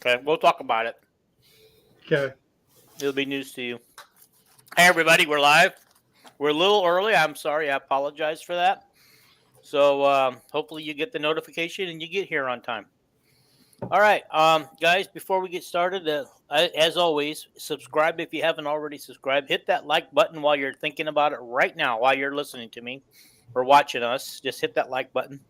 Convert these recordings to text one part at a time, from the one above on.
Okay, we'll talk about it. Okay. It'll be news to you. Hey, everybody, we're live. We're a little early. I'm sorry. I apologize for that. So hopefully you get the notification and you get here on time. All right, guys, before we get started, as always, subscribe if you haven't already subscribed. Hit that like button while you're thinking about it right now, while you're listening to me or watching us. Just hit that like button.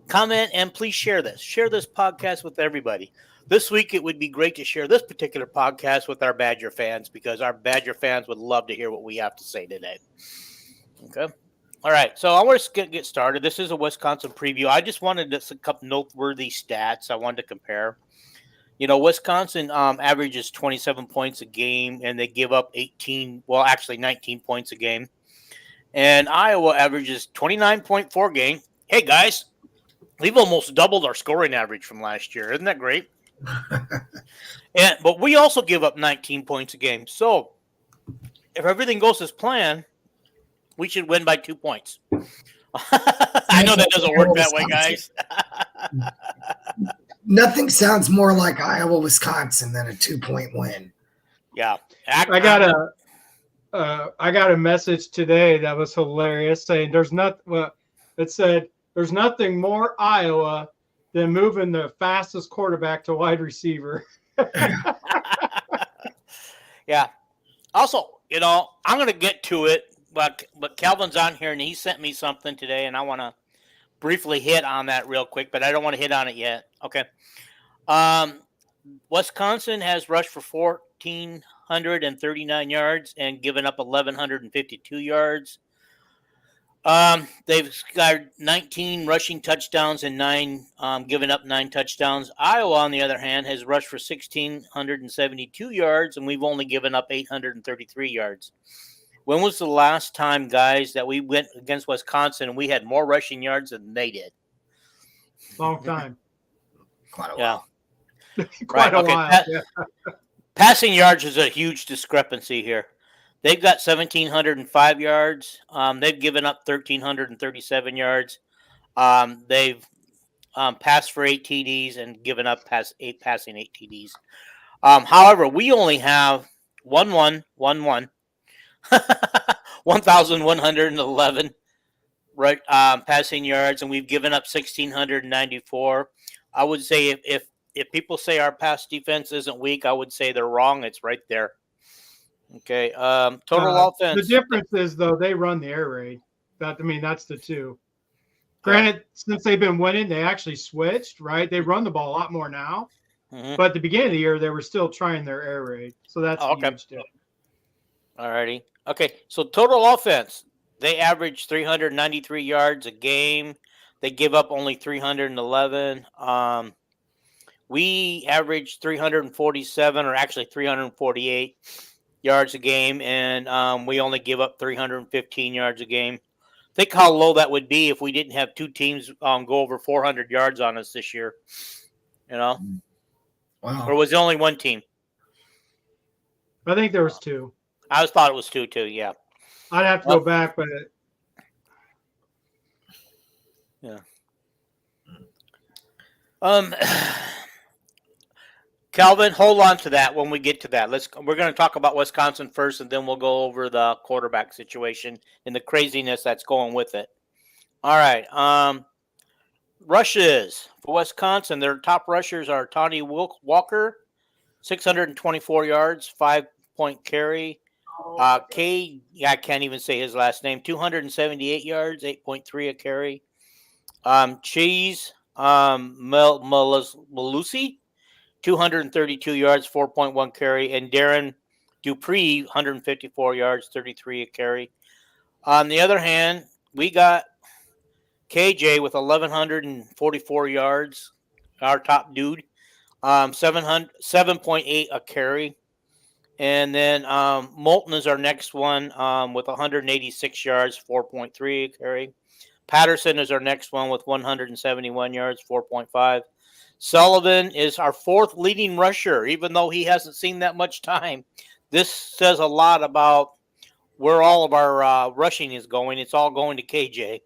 Comment and please share this. Share this podcast with everybody. This week, it would be great to share this particular podcast with our Badger fans because our Badger fans would love to hear what we have to say today. Okay. All right. So I want to get started. This is a Wisconsin preview. I just wanted a couple noteworthy stats I wanted to compare. You know, Wisconsin averages 27 points a game, and they give up 19 points a game. And Iowa averages 29.4 game. Hey, guys, we've almost doubled our scoring average from last year. Isn't that great? But we also give up 19 points a game. So if everything goes as planned, we should win by 2 points. I know that doesn't work that way, guys. Nothing sounds more like Iowa, Wisconsin than a 2-point win. Yeah. I got a message today that was hilarious saying it said there's nothing more Iowa than moving the fastest quarterback to wide receiver. Yeah. Also, you know, I'm going to get to it, but Calvin's on here and he sent me something today, and I want to briefly hit on that real quick, but I don't want to hit on it yet. Okay. Wisconsin has rushed for 1,439 yards and given up 1,152 yards. They've got 19 rushing touchdowns and given up 9 touchdowns. Iowa, on the other hand, has rushed for 1,672 yards, and we've only given up 833 yards. When was the last time, guys, that we went against Wisconsin and we had more rushing yards than they did? Long time. Quite a while. Quite a while. Passing yards is a huge discrepancy here. They've got 1,705 yards. They've given up 1,337 yards. They've passed for 8 TDs and given up passing 8 TDs. However, we only have 1,111 passing yards, and we've given up 1,694. I would say if people say our pass defense isn't weak, I would say they're wrong. It's right there. Okay. Total offense. The difference is, though, they run the air raid. That's the two. Granted, since they've been winning, they actually switched, right? They run the ball a lot more now. Mm-hmm. But at the beginning of the year, they were still trying their air raid. So that's a huge deal. All righty. Okay. So total offense, they average 393 yards a game. They give up only 311. We average 347, or actually 348 yards a game, and we only give up 315 yards a game. Think how low that would be if we didn't have two teams go over 400 yards on us this year. You know? Wow. Or was it only one team? I think there was 2. I thought it was 2 too, yeah. I'd have to go back, but... Yeah. Calvin, hold on to that when we get to that. We're going to talk about Wisconsin first, and then we'll go over the quarterback situation and the craziness that's going with it. All right. Rushes for Wisconsin. Their top rushers are Tony Walker, 624 yards, 5-point carry. I can't even say his last name. 278 yards, 8.3 a carry. Cheese Malusi, 232 yards, 4.1 carry, and Darren Dupree, 154 yards, 33 a carry. On the other hand, we got KJ with 1,144 yards, our top dude, 7.8 a carry. And then Moulton is our next one with 186 yards, 4.3 a carry. Patterson is our next one with 171 yards, 4.5. Sullivan is our 4th leading rusher, even though he hasn't seen that much time. This says a lot about where all of our rushing is going. It's all going to KJ.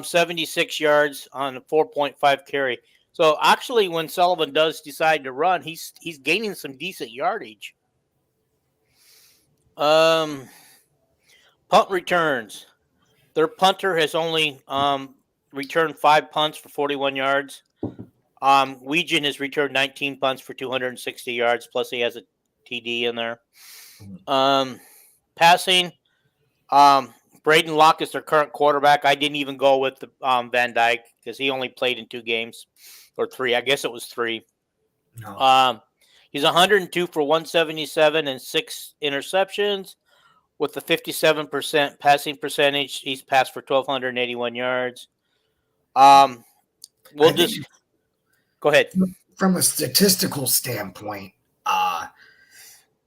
76 yards on a 4.5 carry. So actually, when Sullivan does decide to run, he's gaining some decent yardage. Punt returns. Their punter has only returned 5 punts for 41 yards. Weegan has returned 19 punts for 260 yards, plus he has a TD in there. Passing, Braden Locke is their current quarterback. I didn't even go with the Van Dyke because he only played in 2 games or 3. I guess it was 3. No. He's 102 for 177 and 6 interceptions with the 57% passing percentage. He's passed for 1,281 go ahead. From a statistical standpoint,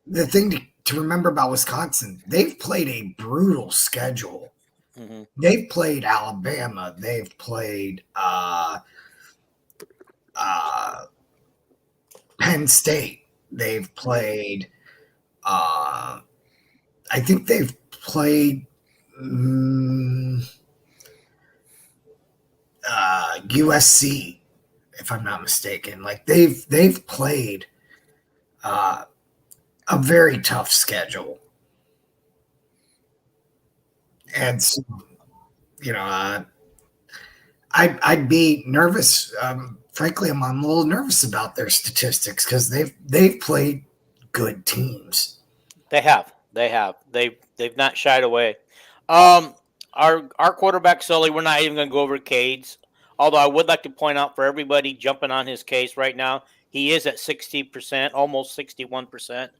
the thing to remember about Wisconsin, they've played a brutal schedule. Mm-hmm. They've played Alabama. They've played Penn State. They've played I think they've played USC, if I'm not mistaken. Like they've played a very tough schedule, and so, I'd be nervous. Frankly, I'm a little nervous about their statistics because they've played good teams. They have. They've not shied away. Our quarterback Sully, we're not even going to go over Cade's. Although I would like to point out for everybody jumping on his case right now, he is at 60%, almost 61%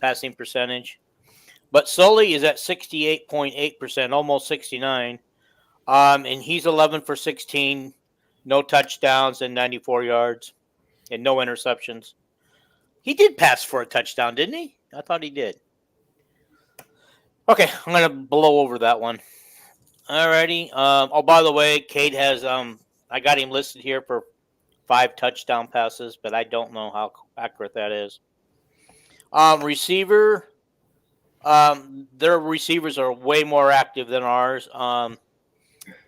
passing percentage. But Sully is at 68.8%, almost 69. And he's 11 for 16, no touchdowns and 94 yards and no interceptions. He did pass for a touchdown, didn't he? I thought he did. Okay, I'm going to blow over that one. Alrighty. By the way, Cade has, I got him listed here for 5 touchdown passes, but I don't know how accurate that is. Receiver, their receivers are way more active than ours.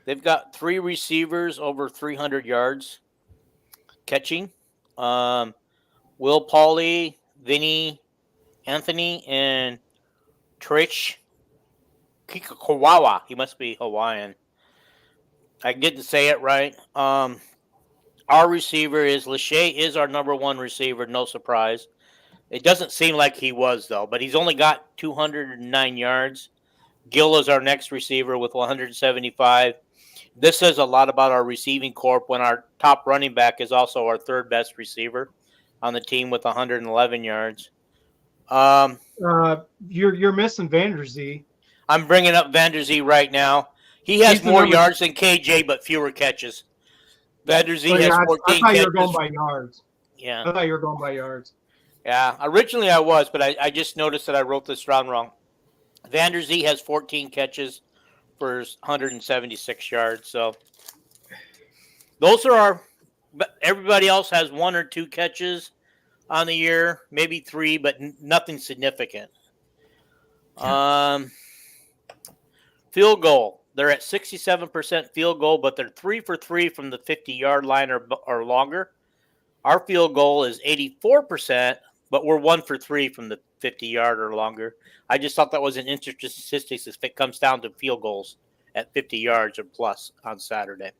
They've got 3 receivers over 300 yards catching. Will Pauly, Vinny, Anthony, and Trish Kikawawa. He must be Hawaiian. I didn't say it right. Our receiver is Lachey is our number 1 receiver. No surprise. It doesn't seem like he was, though, but he's only got 209 yards. Gill is our next receiver with 175. This says a lot about our receiving corps when our top running back is also our 3rd best receiver on the team with 111 yards. You're missing Vanderzee. I'm bringing up Vanderzee right now. He has more yards than KJ, but fewer catches. Vanderzee has 14 I thought catches. you were going by yards. Yeah. I thought you were going by yards. Yeah. Originally I was, but I just noticed that I wrote this down wrong. Vanderzee has 14 catches for 176 yards. So those are everybody else has 1 or 2 catches on the year, maybe 3, but nothing significant. Field goal. They're at 67% field goal, but they're 3 for 3 from the 50-yard line or longer. Our field goal is 84%, but we're 1 for 3 from the 50-yard or longer. I just thought that was an interesting statistic if it comes down to field goals at 50 yards or plus on Saturday.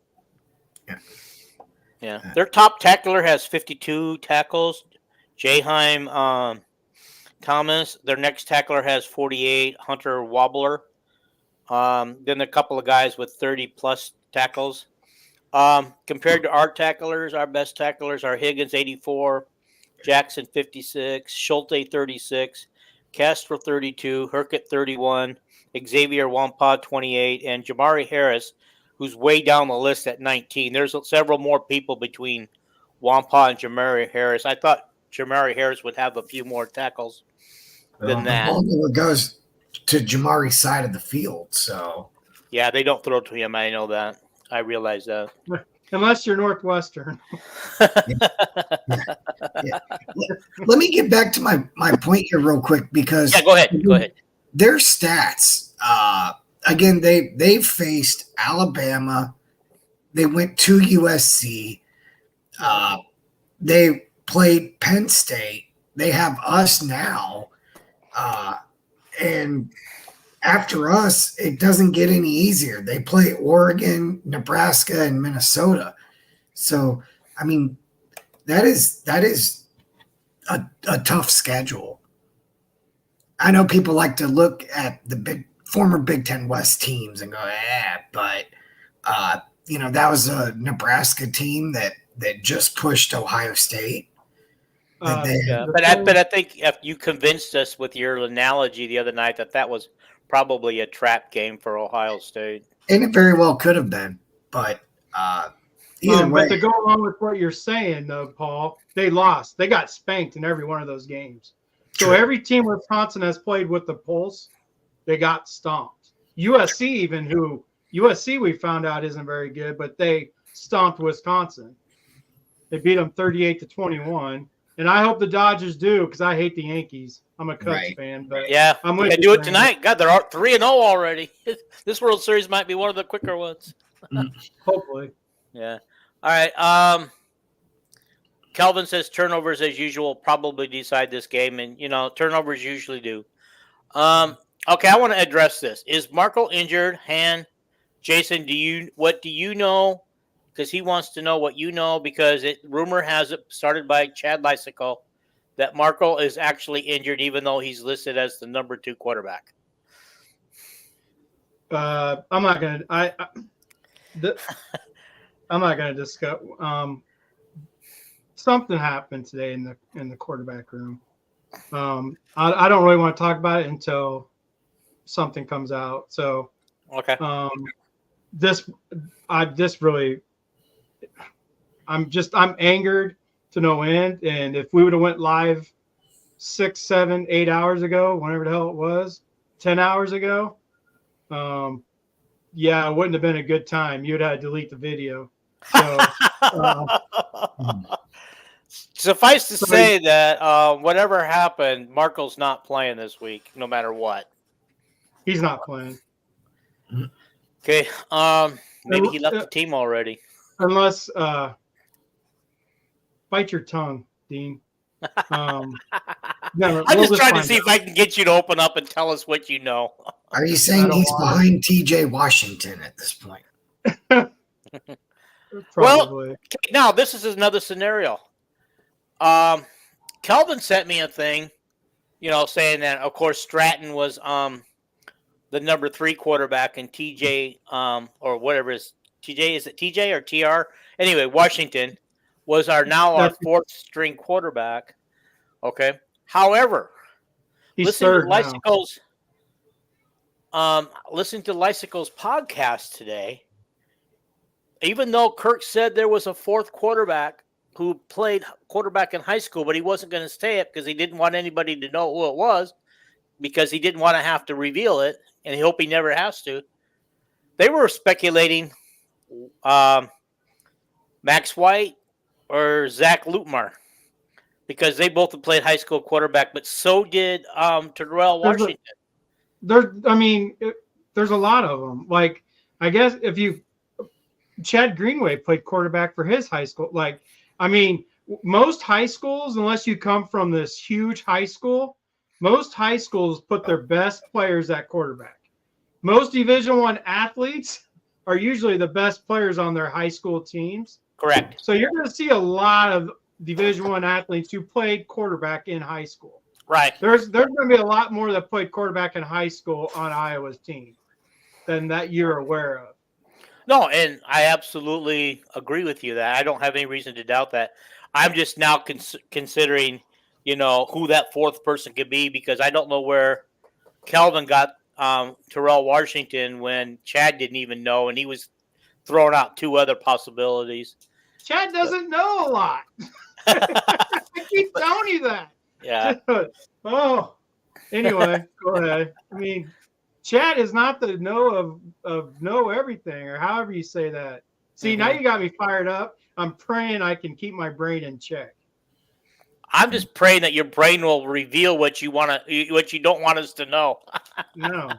Yeah. Their top tackler has 52 tackles. Jaheim Thomas. Their next tackler has 48. Hunter Wobbler. Then a couple of guys with 30-plus tackles. Compared to our tacklers, our best tacklers are Higgins, 84, Jackson, 56, Schulte, 36, Castro, 32, Herkett, 31, Xavier Wampa, 28, and Jamari Harris, who's way down the list at 19. There's several more people between Wampa and Jamari Harris. I thought Jamari Harris would have a few more tackles than that. The ball goes to Jamari's side of the field, so. Yeah, they don't throw to him. I know that. I realize that. Unless you're Northwestern. Yeah. Let me get back to my point here real quick because go ahead. Their stats, again, they've faced Alabama. They went to USC. They played Penn State. They have us now. And after us, it doesn't get any easier. They play Oregon, Nebraska, and Minnesota. So, I mean, that is a tough schedule. I know people like to look at the former Big Ten West teams and go, but that was a Nebraska team that just pushed Ohio State. But I think if you convinced us with your analogy the other night that was probably a trap game for Ohio State, and it very well could have been. But either way, but to go along with what you're saying, though, Paul, they lost. They got spanked in every one of those games. So true. every team Wisconsin has played with the Pulse, they got stomped. USC we found out isn't very good, but they stomped Wisconsin. They beat them 38-21. And I hope the Dodgers do, because I hate the Yankees. I'm a Cubs fan, but yeah, I'm they do it tonight. God, they're 3-0 already. This World Series might be one of the quicker ones. Hopefully. Yeah. All right. Kelvin says turnovers as usual probably decide this game, and turnovers usually do. Okay, I want to address this. Is Marco injured? Jason, what do you know? Because he wants to know what you know, because rumor has it started by Chad Lysico that Marco is actually injured, even though he's listed as the number 2 quarterback. I'm not gonna. I'm not gonna discuss. Something happened today in the quarterback room. I don't really want to talk about it until something comes out. So okay. I'm angered to no end. And if we would have went live 6, 7, 8 hours ago, whenever the hell it was, 10 hours ago, it wouldn't have been a good time. You'd have to delete the video. So suffice to say that whatever happened, Marco's not playing this week, no matter what. He's not playing. Okay. Maybe he left the team already. Unless bite your tongue, Dean. I'm just trying to see if I can get you to open up and tell us what you know. Are you saying he's behind TJ Washington at this point? Probably. Well, now this is another scenario. Kelvin sent me a thing, saying that of course Stratton was the number 3 quarterback, and TJ or whatever is TJ, is it TJ or TR? Anyway, Washington was our 4th string quarterback. Okay. However, listen to Lysico's podcast today. Even though Kirk said there was a 4th quarterback who played quarterback in high school, but he wasn't going to say it because he didn't want anybody to know who it was, because he didn't want to have to reveal it, and he hope he never has to. They were speculating Max White or Zach Lutmar, because they both have played high school quarterback, but so did Terrell Washington. There's a lot of them. Like, I guess Chad Greenway played quarterback for his high school. Most high schools, unless you come from this huge high school, most high schools put their best players at quarterback. Most Division I athletes are usually the best players on their high school teams. Correct. So you're going to see a lot of Division I athletes who played quarterback in high school. Right. There's going to be a lot more that played quarterback in high school on Iowa's team than that you're aware of. No, and I absolutely agree with you that I don't have any reason to doubt that. I'm just now considering, who that 4th person could be, because I don't know where Kelvin got Terrell Washington when Chad didn't even know, and he was throwing out 2 other possibilities. Chad doesn't know a lot. I keep telling you that. Yeah. Anyway, go ahead. Chad is not the know of know everything, or however you say that. See, now you got me fired up. I'm praying I can keep my brain in check. I'm just praying that your brain will reveal what you don't want us to know. No.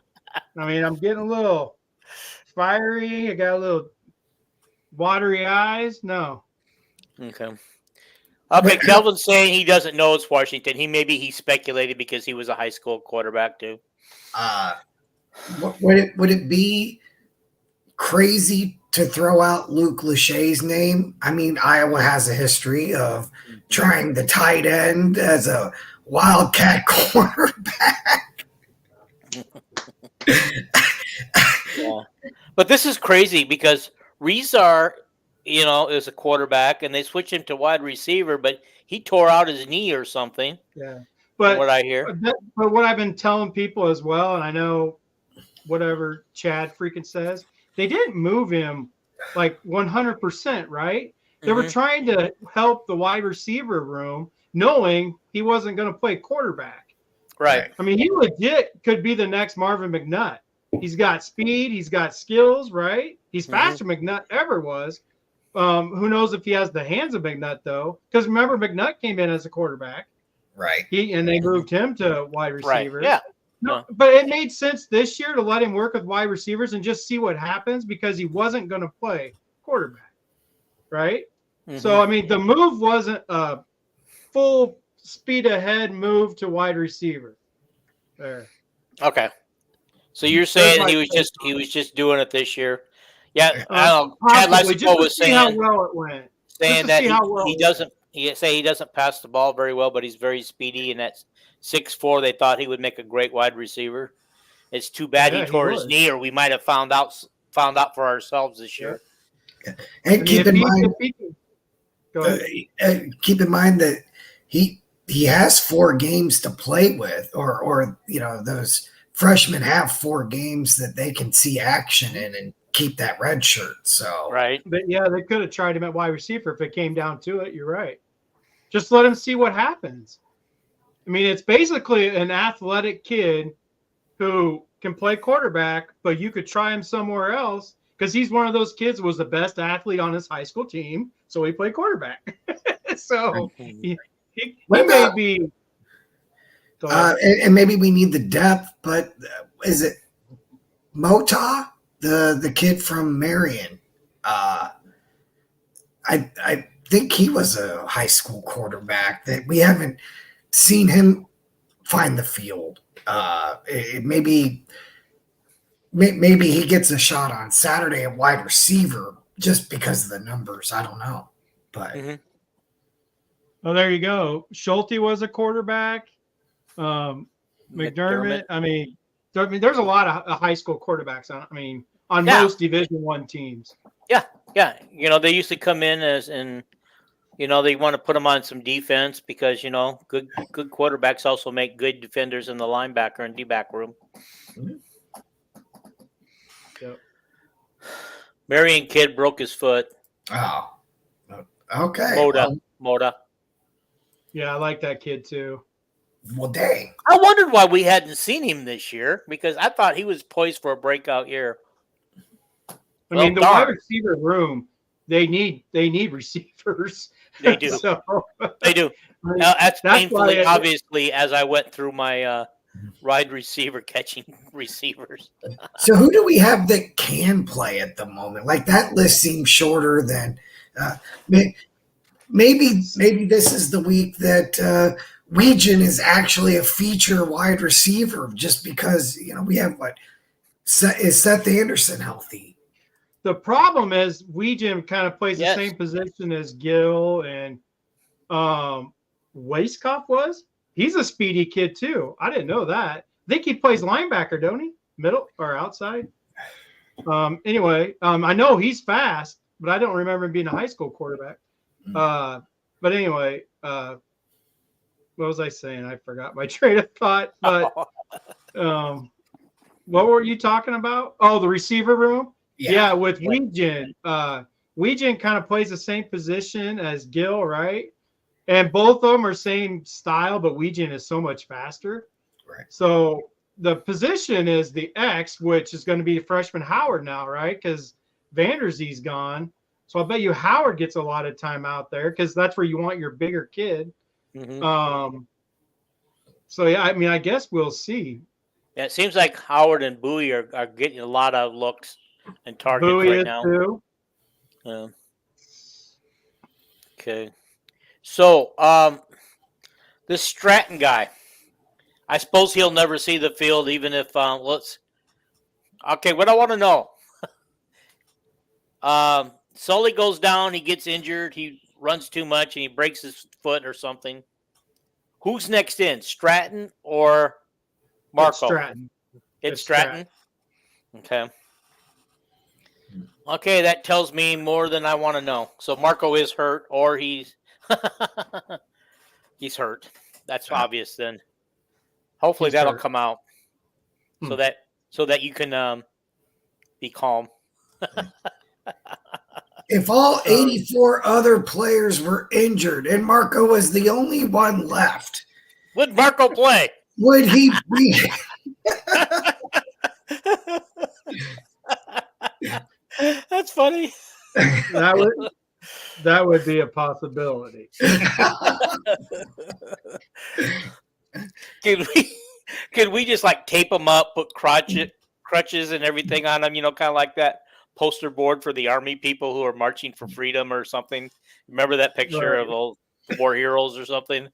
I'm getting a little fiery. I got a little watery eyes. No. Okay. Okay, Kelvin's saying he doesn't know it's Washington. He speculated because he was a high school quarterback too. Would it be crazy to throw out Luke Lachey's name? I mean, Iowa has a history of trying the tight end as a wildcat quarterback. Yeah. But this is crazy because Rezar, is a quarterback, and they switch him to wide receiver, but he tore out his knee or something. Yeah, but what I hear. But what I've been telling people as well, and I know whatever Chad freaking says, they didn't move him like 100%, right? They were trying to help the wide receiver room, knowing he wasn't going to play quarterback. Right. I mean, he legit could be the next Marvin McNutt. He's got speed. He's got skills, right? He's faster than McNutt ever was. Who knows if he has the hands of McNutt, though? Because remember, McNutt came in as a quarterback. Right. And they moved him to wide receiver. Right. Yeah. No, but it made sense this year to let him work with wide receivers and just see what happens because he wasn't going to play quarterback, right? So, I mean, the move wasn't a full speed ahead move to wide receiver. There. Okay. So you're saying he was just doing it this year? Yeah. I don't know. Chad Lysipo was saying how well it went. Saying that he doesn't pass the ball very well, but he's very speedy, and at 6'4", they thought he would make a great wide receiver. It's too bad he tore his knee, or we might have found out for ourselves this year. And keep in mind that he has 4 games to play with, or those freshmen have 4 games that they can see action in and keep that red shirt. So right, but yeah, they could have tried him at wide receiver if it came down to it. You're right. Just let him see what happens. I mean, it's basically an athletic kid who can play quarterback, but you could try him somewhere else because he's one of those kids who was the best athlete on his high school team, so he played quarterback. So he may be. And maybe we need the depth, but is it Mota, the kid from Marion? I think he was a high school quarterback that we haven't seen him find the field. Maybe he gets a shot on Saturday at wide receiver just because of the numbers. I don't know, but well, there you go. Schulte was a quarterback. McDermott. I mean, there's a lot of high school quarterbacks on most Division I teams. Yeah. They used to come in they want to put them on some defense because good quarterbacks also make good defenders in the linebacker and D-back room. Yep. Marion kid broke his foot. Oh, okay. Moda. Yeah, I like that kid too. Well, dang. I wondered why we hadn't seen him this year because I thought he was poised for a breakout year. I mean, the wide receiver room, they need receivers. They do. They do. That's painfully obviously as I went through my wide receiver catching receivers. So who do we have that can play at the moment? Like that list seems shorter than maybe this is the week that Weegen is actually a feature wide receiver just because we have is Seth Anderson healthy? The problem is Weegen kind of plays the same position as Gill and Weiskopf was. He's a speedy kid too. I didn't know that. I think he plays linebacker, don't he? Middle or outside? Anyway, I know he's fast, but I don't remember him being a high school quarterback. But anyway, what was I saying? I forgot my train of thought. But what were you talking about? Oh, the receiver room? Yeah, with Weegen. Weegen kind of plays the same position as Gill, right? And both of them are same style, but Weegen is so much faster. Right. So the position is the X, which is going to be freshman Howard now, right? Because Vanderzee's gone. So I bet you Howard gets a lot of time out there because that's where you want your bigger kid. So yeah, I mean, I guess we'll see. Yeah, it seems like Howard and Bowie are getting a lot of looks and targets right now. Too. Okay. So, this Stratton guy, I suppose he'll never see the field, even if Okay, what I want to know. Sully goes down, he gets injured, he runs too much, and he breaks his foot or something. Who's next in, Stratton or Marco? It's Stratton. It's Stratton. Okay. Okay, that tells me more than I want to know. So Marco is hurt, or he's he's hurt. That's obvious. Then hopefully that'll come out, so that you can be calm. If all 84 other players were injured and Marco was the only one left, would Marco play? Would he be? That's funny. That would be a possibility. Can we just like tape them up, put crutches and everything on them? Kind of like that poster board for the army people who are marching for freedom or something. Remember that picture of old war heroes or something?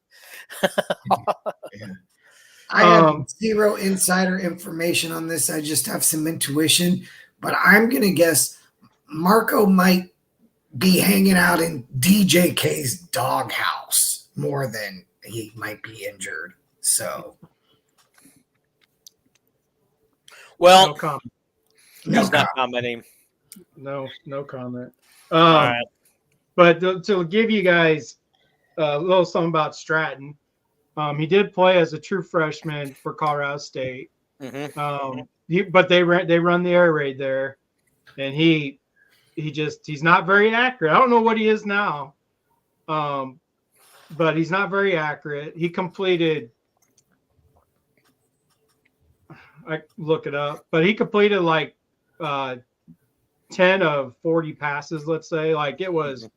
I have zero insider information on this. I just have some intuition, but I'm going to guess Marco might be hanging out in DJK's doghouse more than he might be injured. So, well, no comment. He's not commenting. No comment. All right. But to give you guys a little something about Stratton, he did play as a true freshman for Colorado State. Mm-hmm. But they run the air raid there, and he's not very accurate. I don't know what he is now, but he's not very accurate. He completed. I look it up, but he completed like 10 of 40 passes. Let's say like it was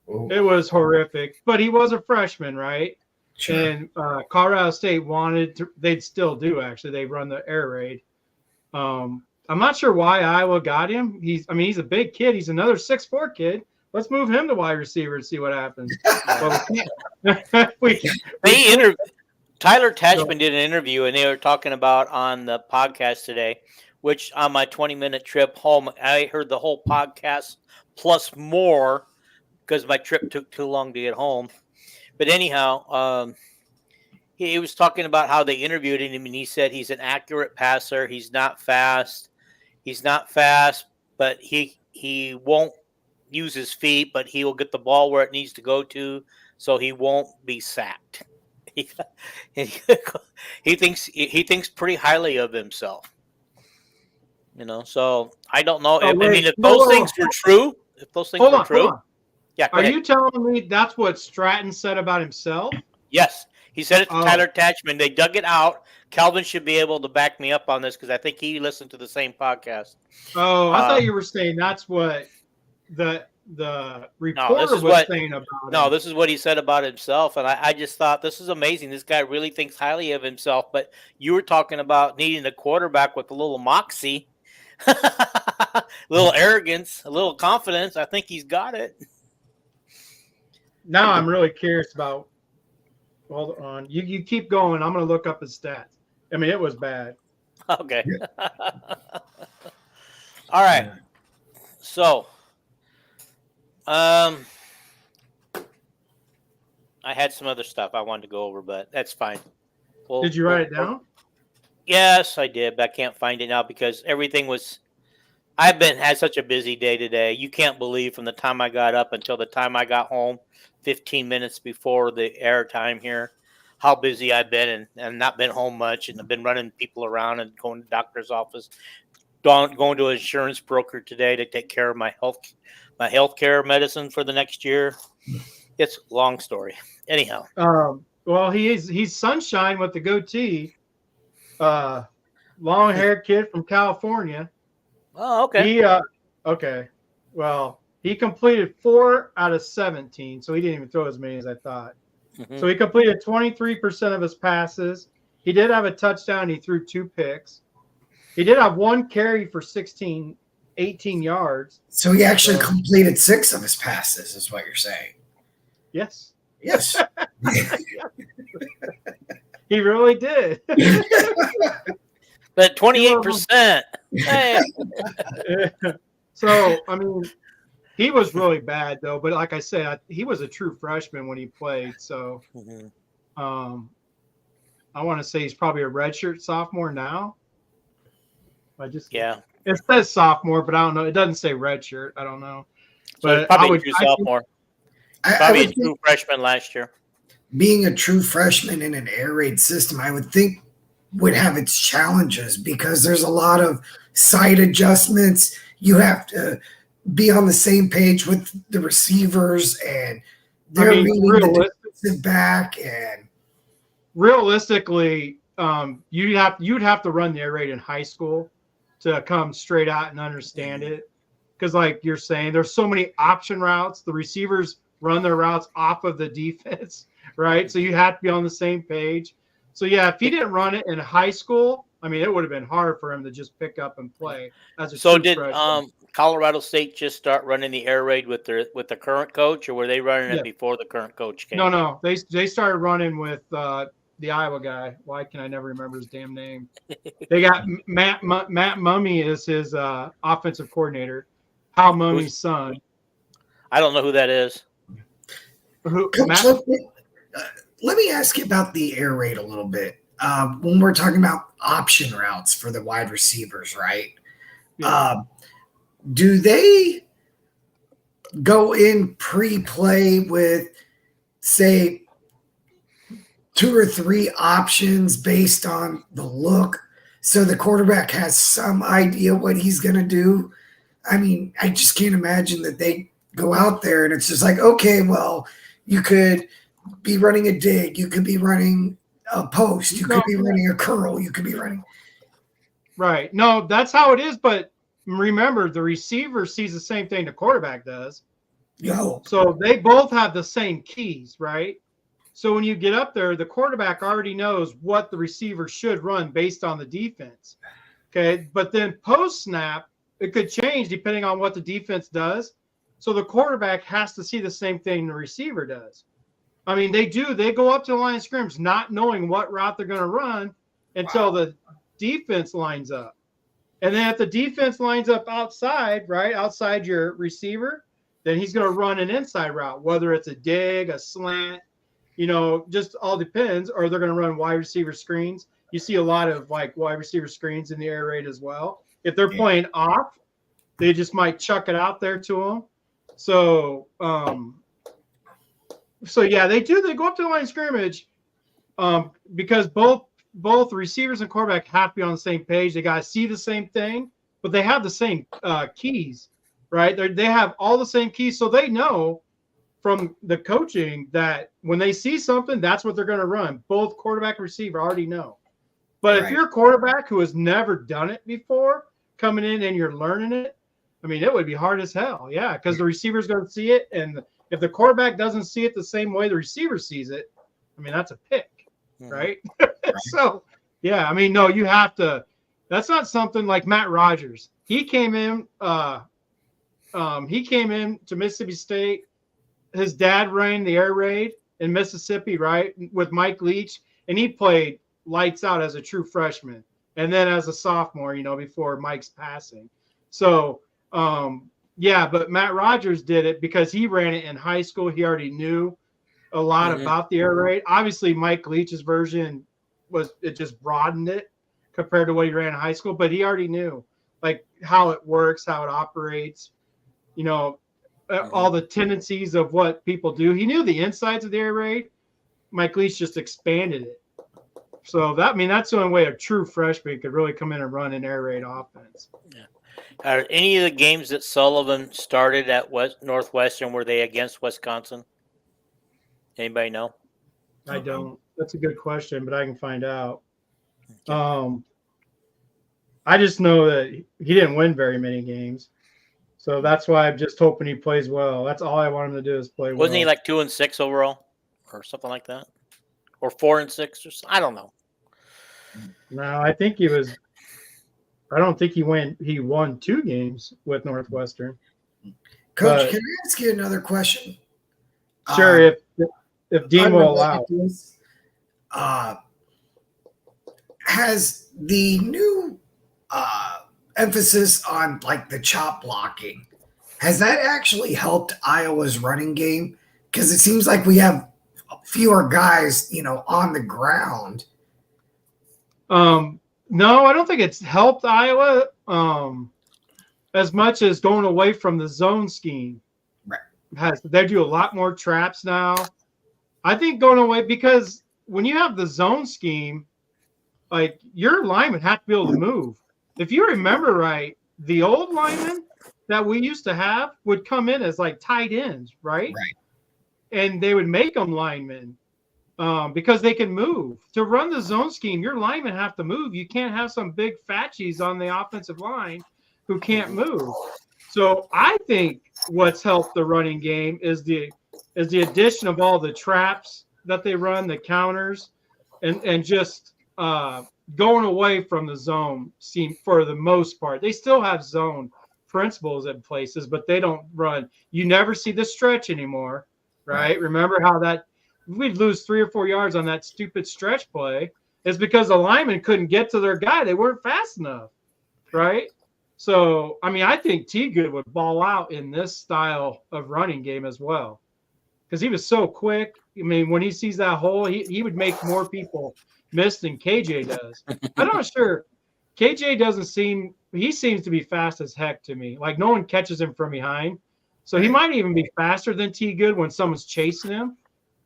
horrific. But he was a freshman, right? Sure. And Colorado State wanted to. They'd still do actually. They run the air raid. I'm not sure why Iowa got him. He's a big kid. He's another 6'4" kid. Let's move him to wide receiver and see what happens. Tyler Tachman did an interview, and they were talking about on the podcast today, which on my 20-minute trip home, I heard the whole podcast plus more because my trip took too long to get home. But anyhow, he was talking about how they interviewed him, and he said he's an accurate passer. He's not fast. But he won't use his feet, but he will get the ball where it needs to go to, so he won't be sacked. He thinks pretty highly of himself. So I don't know. If those things were true, yeah. Are you telling me that's what Stratton said about himself? Yes, he said it to Tyler Tachman. They dug it out. Calvin should be able to back me up on this because I think he listened to the same podcast. Oh, I thought you were saying that's what the reporter was saying about him. No, this is what he said about himself, and I just thought this is amazing. This guy really thinks highly of himself. But you were talking about needing a quarterback with a little moxie, a little arrogance, a little confidence. I think he's got it. Now I'm really curious about. Hold on, you keep going. I'm going to look up his stats. It was bad. Okay. All right. So, I had some other stuff I wanted to go over, but that's fine. Did you write it down? Yes, I did, but I can't find it now because everything was. I've had such a busy day today. You can't believe from the time I got up until the time I got home, 15 minutes before the air time here, how busy I've been and not been home much. And I've been running people around and going to the doctor's office, going to an insurance broker today to take care of my healthcare medicine for the next year. It's a long story. Anyhow. Well, he's sunshine with the goatee, long-haired kid from California. Oh, okay. Okay. Well, he completed 4 out of 17, so he didn't even throw as many as I thought. Mm-hmm. So he completed 23% of his passes. He did have a touchdown. He threw 2 picks. He did have 1 carry for 18 yards. So he actually completed 6 of his passes, is what you're saying. Yes. Yes. He really did. But 28%. Hey. So, I mean, he was really bad, though. But like I said, he was a true freshman when he played. So I want to say he's probably a redshirt sophomore now. It says sophomore, but I don't know. It doesn't say redshirt. I don't know. So But probably a true sophomore. Probably a true freshman last year. Being a true freshman in an air raid system, I would think would have its challenges because there's a lot of side adjustments. You have to be on the same page with the receivers, and they're reading the defensive back. And realistically, you'd have to run the air raid in high school to come straight out and understand it. Because, like you're saying, there's so many option routes. The receivers run their routes off of the defense, right? So you have to be on the same page. So, yeah, if he didn't run it in high school, I mean, it would have been hard for him to just pick up and play as a So did Colorado State just start running the air raid with the current coach, or were they running it before the current coach came? No. They started running with the Iowa guy. Why can I never remember his damn name? They got Matt Mummy is his offensive coordinator. Hal Mummy's son. I don't know who that is. Coach, let me ask you about the air raid a little bit. When we're talking about option routes for the wide receivers, right? Yeah. Do they go in pre-play with, say, 2 or 3 options based on the look, so the quarterback has some idea what he's going to do? I mean, I just can't imagine that they go out there and it's just like, okay, well, you could be running a dig, you could be running a post, you could be running a curl, you could be running. Right. No, that's how it is. But remember, the receiver sees the same thing the quarterback does. So they both have the same keys, right? So when you get up there, the quarterback already knows what the receiver should run based on the defense. Okay. But then post snap, it could change depending on what the defense does. So the quarterback has to see the same thing the receiver does. I mean, they go up to the line of scrimmage not knowing what route they're going to run until the defense lines up. And then if the defense lines up outside, right, outside your receiver, then he's going to run an inside route, whether it's a dig, a slant, just all depends. Or they're going to run wide receiver screens. You see a lot of like wide receiver screens in the air raid as well. If they're playing off, they just might chuck it out there to them. So, yeah, they do. They go up to the line of scrimmage because both receivers and quarterback have to be on the same page. They got to see the same thing, but they have the same keys, right? They have all the same keys, so they know from the coaching that when they see something, that's what they're going to run. Both quarterback and receiver already know. But if you're a quarterback who has never done it before, coming in and you're learning it, I mean, it would be hard as hell. Yeah, because the receiver's going to see it, and if the quarterback doesn't see it the same way the receiver sees it, I mean, that's a pick, right? So, yeah, I mean, no, you have to. That's not something like Matt Rogers. He came in to Mississippi State. His dad ran the air raid in Mississippi, right, with Mike Leach, and he played lights out as a true freshman, and then as a sophomore, before Mike's passing. So, but Matt Rogers did it because he ran it in high school. He already knew a lot about the air raid. Obviously, Mike Leach's version just broadened it compared to what he ran in high school, but he already knew like how it works, how it operates, all the tendencies of what people do. He knew the insides of the air raid. Mike Leach just expanded it. So that's the only way a true freshman could really come in and run an air raid offense. Yeah. Are any of the games that Sullivan started at Northwestern, were they against Wisconsin? Anybody know? I don't. That's a good question, but I can find out. I just know that he didn't win very many games. So that's why I'm just hoping he plays well. That's all I want him to do is play well. Wasn't he like 2-6 overall or something like that? Or 4-6 or something? I don't know. No, I think he was. I don't think he won 2 games with Northwestern. Coach, can I ask you another question? Sure. if Dean will allow. Unrelated to this, has the new emphasis on like the chop blocking, has that actually helped Iowa's running game? Because it seems like we have fewer guys, on the ground. No, I don't think it's helped Iowa as much as going away from the zone scheme. Right. They do a lot more traps now. I think going away, because when you have the zone scheme, like your linemen have to be able to move. If you remember right, the old linemen that we used to have would come in as like tight ends, right? Right. And they would make them linemen because they can move. To run the zone scheme, your linemen have to move. You can't have some big fatties on the offensive line who can't move. So I think what's helped the running game is the addition of all the traps that they run, the counters, and just going away from the zone scheme for the most part. They still have zone principles in places, but they don't run. You never see the stretch anymore, right? Remember how that we'd lose 3 or 4 yards on that stupid stretch play is because the linemen couldn't get to their guy. They weren't fast enough, right? So, I mean, I think T. Good would ball out in this style of running game as well because he was so quick. I mean, when he sees that hole, he would make more people miss than KJ does. I'm not sure. KJ he seems to be fast as heck to me. Like no one catches him from behind. So he might even be faster than T. Good when someone's chasing him.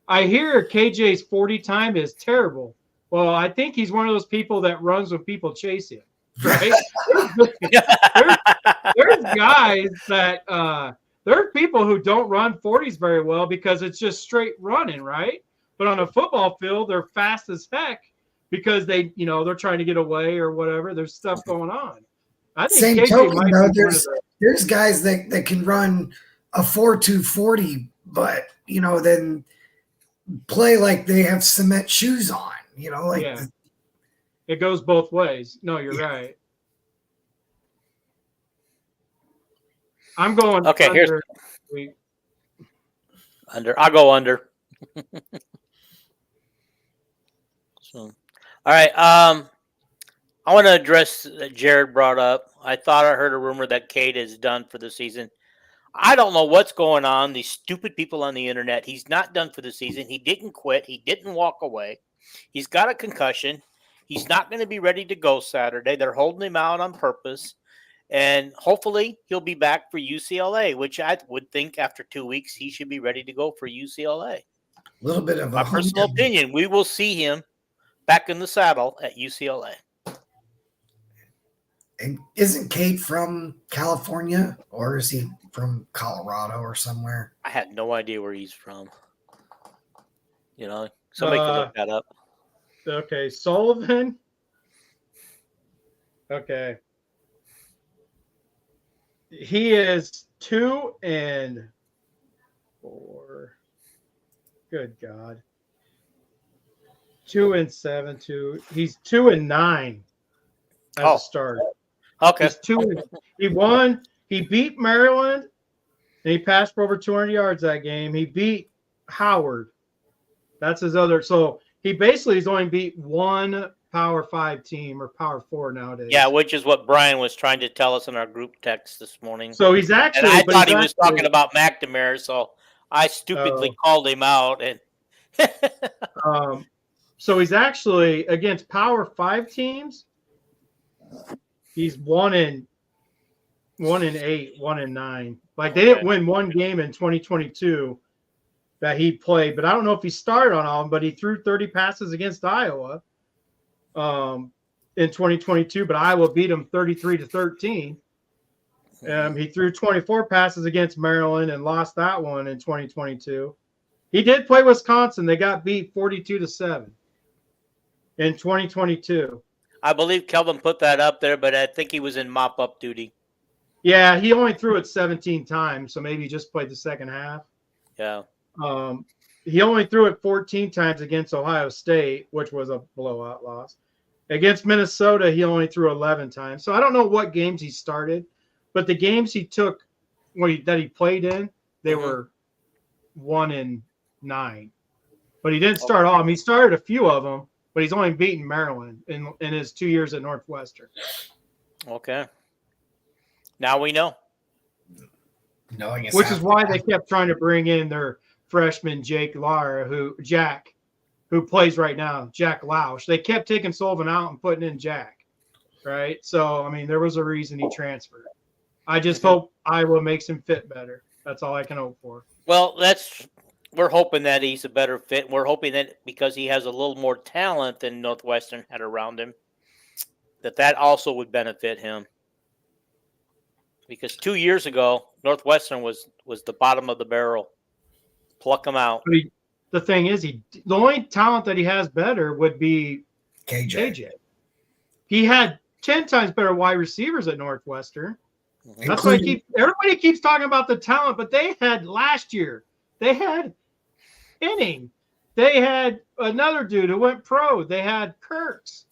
I hear KJ's 40 time is terrible. Well, I think he's one of those people that runs when people chase him, right? there's guys that there are people who don't run 40s very well because it's just straight running, right? But on a football field, they're fast as heck because they're trying to get away or whatever. There's stuff going on. I think Same KJ token, might though, be there's guys that can run a 4.2 40, but then play like they have cement shoes on. It goes both ways. No, you're right. I'm going okay. under. Under. I'll go under. So, all right. I want to address that Jared brought up. I thought I heard a rumor that Cade is done for the season. I don't know what's going on. These stupid people on the internet. He's not done for the season. He didn't quit. He didn't walk away. He's got a concussion. He's not going to be ready to go Saturday. They're holding him out on purpose. And hopefully he'll be back for UCLA, which I would think after 2 weeks he should be ready to go for UCLA. A little bit of my personal opinion. We will see him back in the saddle at UCLA. And isn't Cade from California, or is he from Colorado or somewhere? I had no idea where he's from. Somebody can look that up. Okay, Sullivan. Okay. He is 2-4. Good God. 2-7. He's 2-9 as a starter. Okay. He's 2. He won. He beat Maryland, and he passed for over 200 yards that game. He beat Howard. That's his other. So he basically has only beat one Power 5 team or Power 4 nowadays. Yeah, which is what Brian was trying to tell us in our group text this morning. So he's actually. And I thought he was talking about McNamara, so I stupidly called him out. And so he's actually against Power 5 teams. He's 1-8, 1-9. Like they didn't win one game in 2022 that he played, but I don't know if he started on all of them. But he threw 30 passes against Iowa in 2022, but Iowa beat him 33-13. He threw 24 passes against Maryland and lost that one in 2022. He did play Wisconsin. They got beat 42-7 in 2022. I believe Kelvin put that up there, but I think he was in mop-up duty. Yeah, he only threw it 17 times, so maybe he just played the second half. Yeah. He only threw it 14 times against Ohio State, which was a blowout loss. Against Minnesota, he only threw 11 times. So I don't know what games he started, but the games he took that he played in, they were 1-9. but he didn't start all of them. He started a few of them, but he's only beaten Maryland in his 2 years at Northwestern. Okay. Now we know. Which is why they kept trying to bring in their freshman Jack, who plays right now, Jack Lausch. They kept taking Sullivan out and putting in Jack, right? So, I mean, there was a reason he transferred. I just hope Iowa makes him fit better. That's all I can hope for. Well, we're hoping that he's a better fit. We're hoping that because he has a little more talent than Northwestern had around him, that also would benefit him. Because 2 years ago, Northwestern was the bottom of the barrel. Pluck him out. But the thing is, the only talent that he has better would be KJ. He had 10 times better wide receivers at Northwestern. That's why everybody keeps talking about the talent, but they had last year. They had Inning. They had another dude who went pro. They had Kurtz.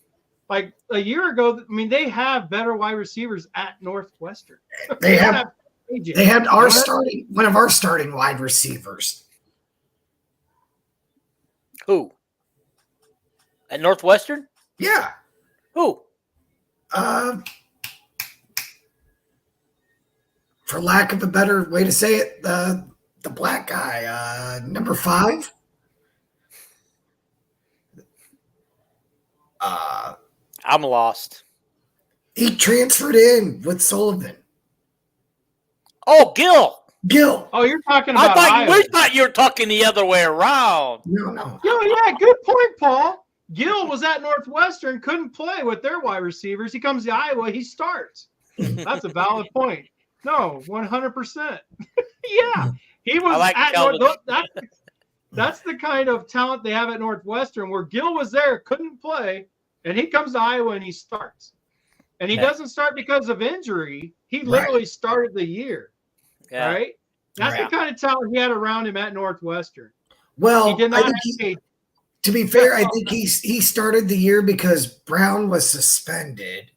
Like a year ago, I mean, they have better wide receivers at Northwestern. They had one of our starting wide receivers. Who? At Northwestern? Yeah. Who? For lack of a better way to say it, the black guy, number 5. I'm lost. He transferred in with Sullivan. Oh, Gill. Oh, you're talking about we thought you were talking the other way around. No. Yeah, good point, Paul. Gill was at Northwestern, couldn't play with their wide receivers. He comes to Iowa, he starts. That's a valid point. No, 100%. Yeah, he was at Northwestern. That's the kind of talent they have at Northwestern, where Gill was there, couldn't play, and he comes to Iowa and he starts. And he doesn't start because of injury. He literally started the year. Yeah. Right? That's the kind of talent he had around him at Northwestern. Well, to be fair, I think he started the year because Brown was suspended.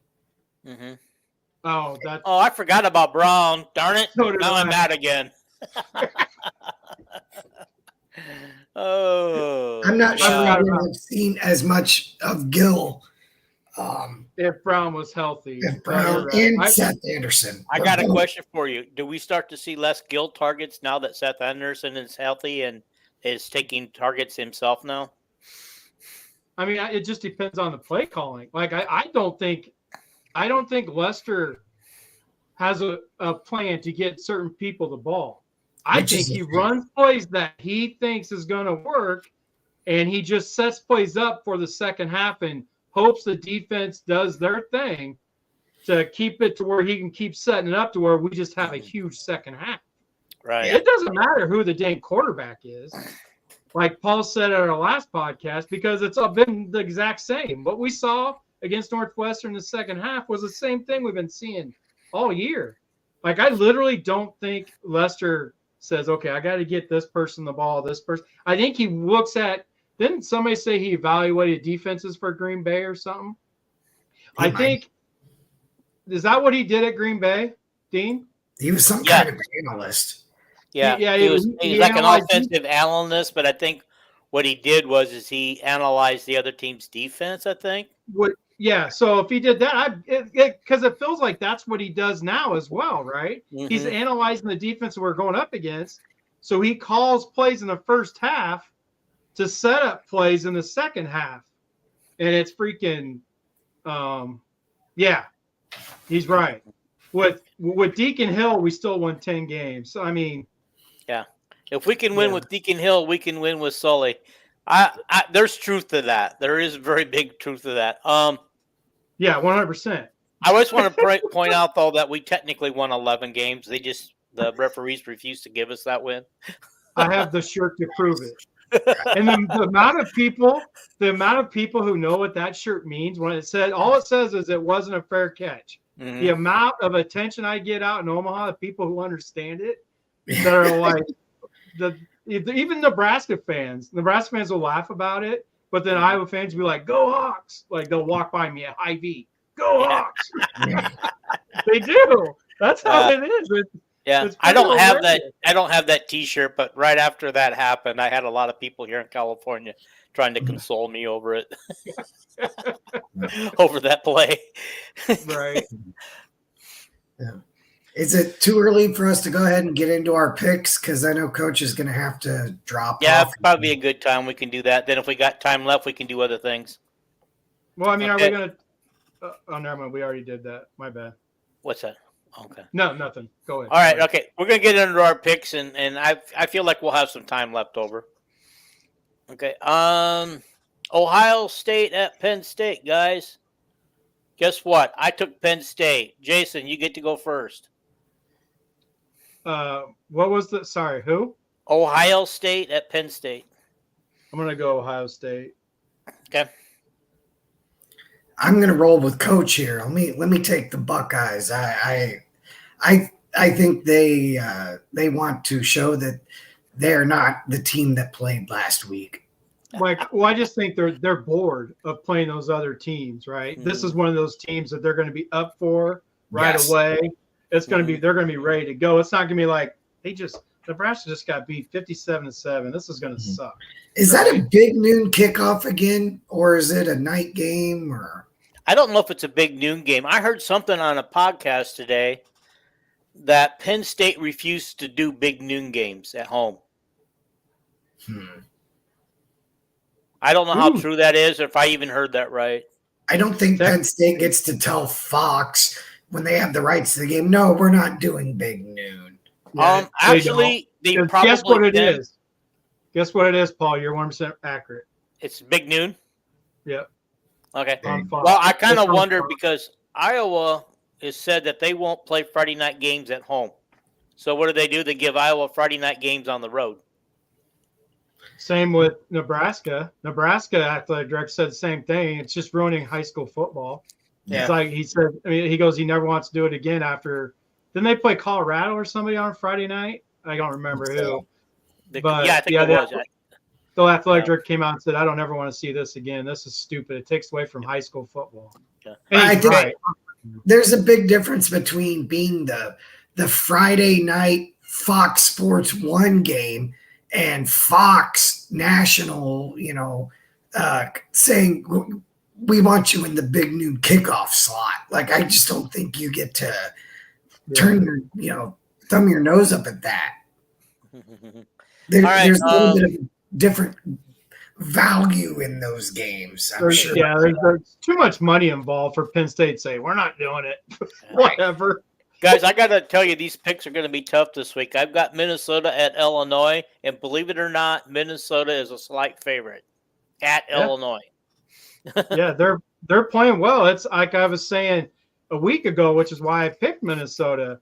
Mm-hmm. Oh, I forgot about Brown. Darn it. Now I'm mad again. I'm not sure I would have seen as much of Gill. If Brown was healthy. And Seth Anderson. I got a question for you. Do we start to see less Gill targets now that Seth Anderson is healthy and is taking targets himself now? I mean, it just depends on the play calling. Like, I don't think Lester has a plan to get certain people the ball. I think he runs plays that he thinks is going to work, and he just sets plays up for the second half and hopes the defense does their thing to keep it to where he can keep setting it up to where we just have a huge second half. Right. It doesn't matter who the dang quarterback is, like Paul said at our last podcast, because it's been the exact same. What we saw against Northwestern in the second half was the same thing we've been seeing all year. Like, I literally don't think Lester says, okay, I got to get this person the ball, this person. I think he looks at, didn't somebody say he evaluated defenses for Green Bay or something? I think, is that what he did at Green Bay, Dean? He was some kind of analyst. Yeah, he was like an offensive analyst, but I think what he did was he analyzed the other team's defense, I think. So if he did that, because it feels like that's what he does now as well, right? Mm-hmm. He's analyzing the defense we're going up against, so he calls plays in the first half to set up plays in the second half. And it's freaking, he's right. With Deacon Hill, we still won 10 games. So, I mean. Yeah. If we can win with Deacon Hill, we can win with Sully. There's truth to that. There is very big truth to that. 100%. I just want to point out, though, that we technically won 11 games. The referees refused to give us that win. I have the shirt to prove it. And the amount of people who know what that shirt means, when all it says is it wasn't a fair catch. Mm-hmm. The amount of attention I get out in Omaha, the people who understand it, that are like, even Nebraska fans will laugh about it, but then Iowa fans will be like, "Go Hawks!" Like, they'll walk by me at Hy-Vee, "Go Hawks!" They do. That's how it is. Yeah, It's I pretty don't have that. hilarious. I don't have that T-shirt, but right after that happened, I had a lot of people here in California trying to console me over it, over that play. Right. Yeah. Is it too early for us to go ahead and get into our picks? Because I know Coach is going to have to drop Yeah, off. probably a good time we can do that. Then if we got time left, we can do other things. Well, I mean, Okay. are we going to? Oh, never mind. We already did that. My bad. What's that? Okay. No, nothing. Go ahead. All right. Go ahead. Okay. We're gonna get into our picks, and I feel like we'll have some time left over. Okay. Ohio State at Penn State, guys. Guess what? I took Penn State. Jason, you get to go first. What was the? Sorry, who? Ohio State at Penn State. I'm going to go Ohio State. Okay. I'm going to roll with Coach here. Let me take the Buckeyes. I think they want to show that they're not the team that played last week. Like, well, I just think they're bored of playing those other teams, right? Mm-hmm. This is one of those teams that they're going to be up for right Yes. away. It's going to be they're going to be ready to go. It's not going to be like Nebraska just got beat 57-7. This is going to suck. Is that a big noon kickoff again, or is it a night game? Or I don't know if it's a big noon game. I heard something on a podcast today that Penn State refused to do big noon games at home. I don't know how true that is, or if I even heard that right. I don't think Penn State gets to tell Fox when they have the rights to the game, no, we're not doing big noon. Yeah, actually, they probably guess what it can. is. Guess what it is, Paul? You're 100% accurate. It's big noon. Yep. Okay. On Fox. Well, I kind It's of on wonder Fox. because Iowa has said that they won't play Friday night games at home. So what do? They give Iowa Friday night games on the road. Same with Nebraska. Nebraska athletic director said the same thing. It's just ruining high school football. Yeah. It's like he said. I mean, he goes. He never wants to do it again after. Didn't they play Colorado or somebody on Friday night? I don't remember who. But I think it was. The athletic director came out and said, "I don't ever want to see this again. This is stupid. It takes away from high school football." Yeah. I think right. there's a big difference between being the Friday night Fox Sports 1 game and Fox National, saying we want you in the big noon kickoff slot. Like, I just don't think you get to turn your, thumb your nose up at that. There's a little bit of different value in those games. I'm sure. Yeah, there's too much money involved for Penn State to say, we're not doing it. Whatever. Guys, I got to tell you, these picks are going to be tough this week. I've got Minnesota at Illinois, and believe it or not, Minnesota is a slight favorite at Illinois. Yeah, they're playing well. It's like I was saying a week ago, which is why I picked Minnesota.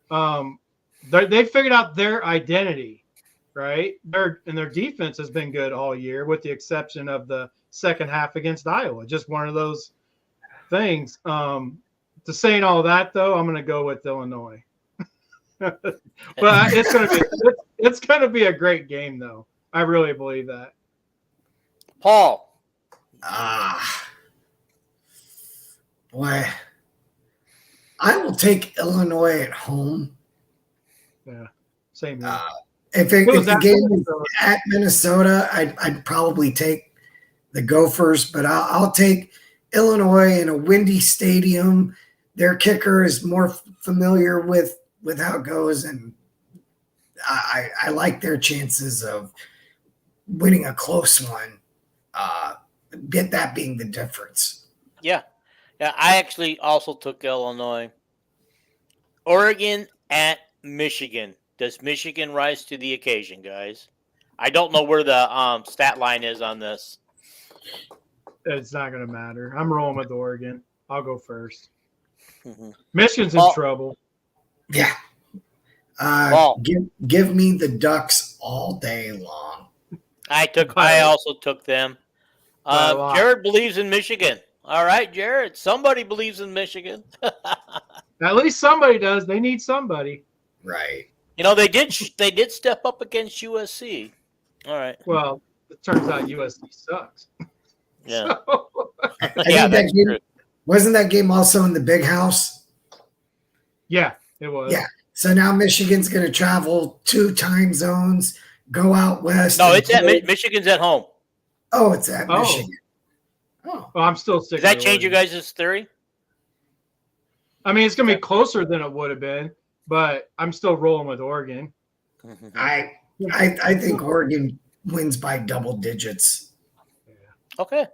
They figured out their identity, right? Their defense has been good all year, with the exception of the second half against Iowa. Just one of those things. To saying all that, though, I'm going to go with Illinois. But it's going to be a great game, though. I really believe that. Paul. Boy, I will take Illinois at home. Yeah, same here. If the game is at Minnesota, I'd probably take the Gophers, but I'll take Illinois in a windy stadium. Their kicker is more familiar with how it goes, and I like their chances of winning a close one. Get that being the difference. Yeah, I actually also took Illinois. Oregon at Michigan. Does Michigan rise to the occasion, guys? I don't know where the stat line is on this. It's not going to matter. I'm rolling with Oregon. I'll go first. Michigan's in trouble. Yeah. Give me the Ducks all day long. I also took them. Jared believes in Michigan. All right, Jared. Somebody believes in Michigan. At least somebody does. They need somebody. Right. They did step up against USC. All right. Well, it turns out USC sucks. Yeah. That's true. Wasn't that game also in the Big House? Yeah, it was. Yeah. So now Michigan's going to travel 2 time zones, go out west. No, it's at Michigan's at home. Oh, it's at Michigan. Oh, well, I'm still sticking. Does that change you guys' theory? I mean, it's going to be closer than it would have been, but I'm still rolling with Oregon. I think Oregon wins by double digits. Okay.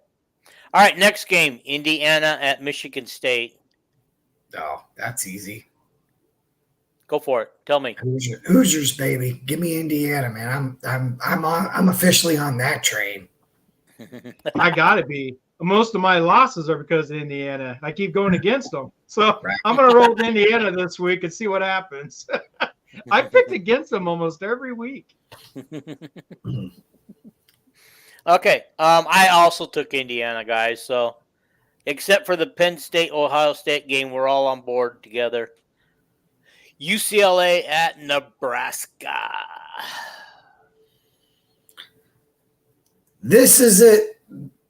All right, next game, Indiana at Michigan State. Oh, that's easy. Go for it. Tell me. Hoosiers, baby. Give me Indiana, man. I'm officially on that train. I gotta be. Most of my losses are because of Indiana. I keep going against them. So I'm gonna roll with Indiana this week and see what happens. I picked against them almost every week. Okay. I also took Indiana, guys. So except for the Penn State-Ohio State game, we're all on board together. UCLA at Nebraska. This is it.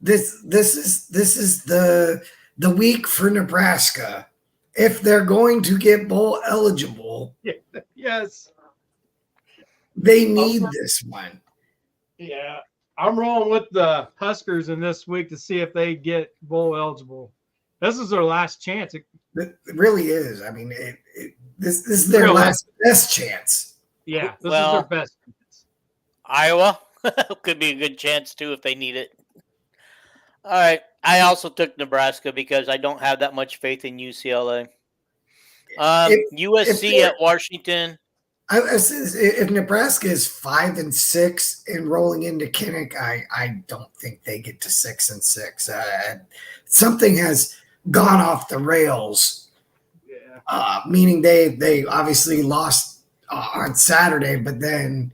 This is the week for Nebraska. If they're going to get bowl eligible, Yes, they need this one. Yeah, I'm rolling with the Huskers in this week to see if they get bowl eligible. This is their last chance. It really is. I mean, this is their best chance. Yeah, this is their best chance. Iowa could be a good chance too if they need it. All right. I also took Nebraska because I don't have that much faith in UCLA. USC at Washington. If Nebraska is 5-6 and rolling into Kinnick, I don't think they get to 6-6. Something has gone off the rails. Yeah. Meaning they obviously lost on Saturday, but then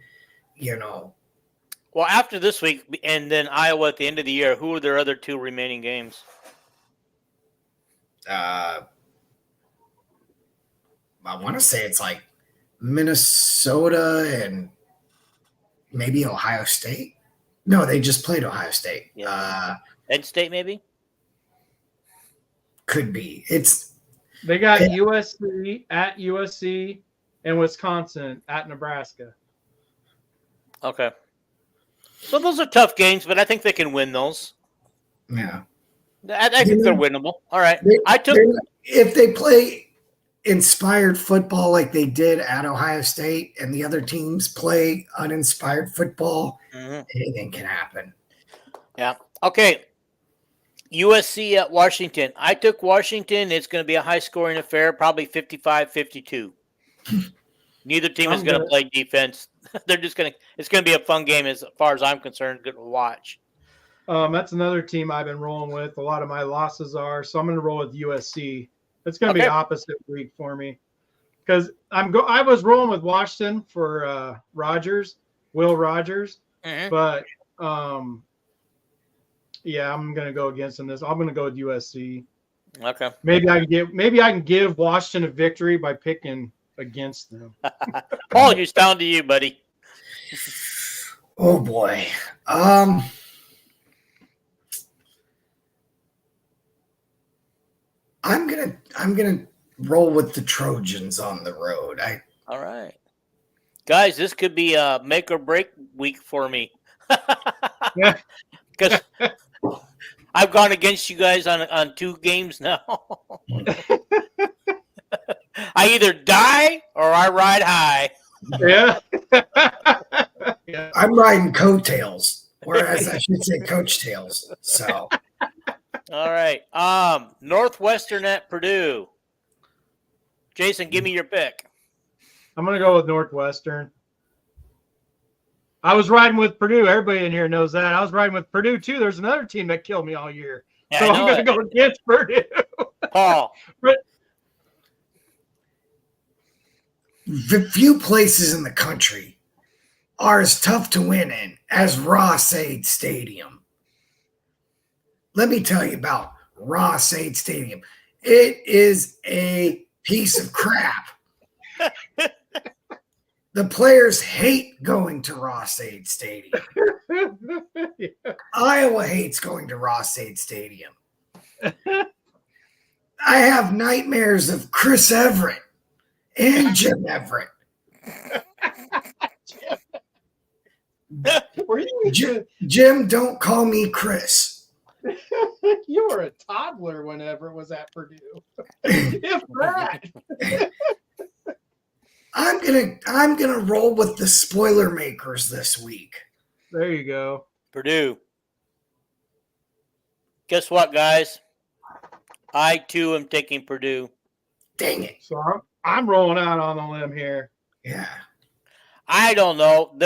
Well, after this week and then Iowa at the end of the year, who are their other 2 remaining games? I want to say it's like Minnesota and maybe Ohio State. No, they just played Ohio State. Yeah. Penn State, maybe? Could be. They got USC at USC and Wisconsin at Nebraska. Okay. So those are tough games, but I think they can win those. Yeah. I think they're winnable. All right. If they play inspired football like they did at Ohio State and the other teams play uninspired football, anything can happen. Yeah. Okay. USC at Washington. I took Washington. It's going to be a high-scoring affair, probably 55-52. Neither team is going to play defense. They're just going to – it's going to be a fun game as far as I'm concerned, good to watch. That's another team I've been rolling with. A lot of my losses are, so I'm going to roll with USC. It's going to be opposite week for me because I was rolling with Washington for Will Rogers, but yeah, I'm going to go against them this. I'm going to go with USC. Okay. Maybe I can give Washington a victory by picking against them. Paul, it's down to you, buddy. Oh boy. I'm gonna roll with the Trojans on the road. All right, guys, this could be a make or break week for me. Yeah, because I've gone against you guys on 2 games now. I either die or I ride high. Yeah. I'm riding coattails, whereas I should say coach tails. So. All right. Northwestern at Purdue. Jason, give me your pick. I'm going to go with Northwestern. I was riding with Purdue. Everybody in here knows that. I was riding with Purdue, too. There's another team that killed me all year. Yeah, so I'm going to go against Purdue. Paul. The few places in the country are as tough to win in as Ross-Ade Stadium. Let me tell you about Ross-Ade Stadium. It is a piece of crap. The players hate going to Ross-Ade Stadium. Yeah. Iowa hates going to Ross-Ade Stadium. I have nightmares of Chris Everett and Jim Everett. Jim, don't call me Chris. You were a toddler whenever it was at Purdue. If that. I'm gonna roll with the spoiler makers this week. There you go. Purdue. Guess what, guys? I too am taking Purdue. Dang it! So I'm rolling out on the limb here. Yeah. I don't know.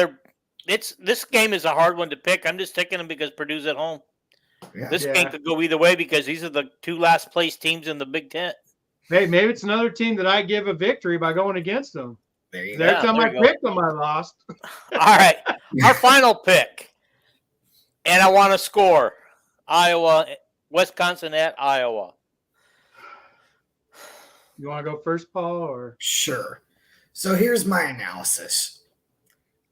This game is a hard one to pick. I'm just taking them because Purdue's at home. Yeah. This game could go either way because these are the two last place teams in the Big Ten. Hey, maybe it's another team that I give a victory by going against them. There you go. Every time I picked them, I lost. All right. Our final pick. And I want to score. Wisconsin at Iowa. You want to go first, Paul? Or Sure. So here's my analysis.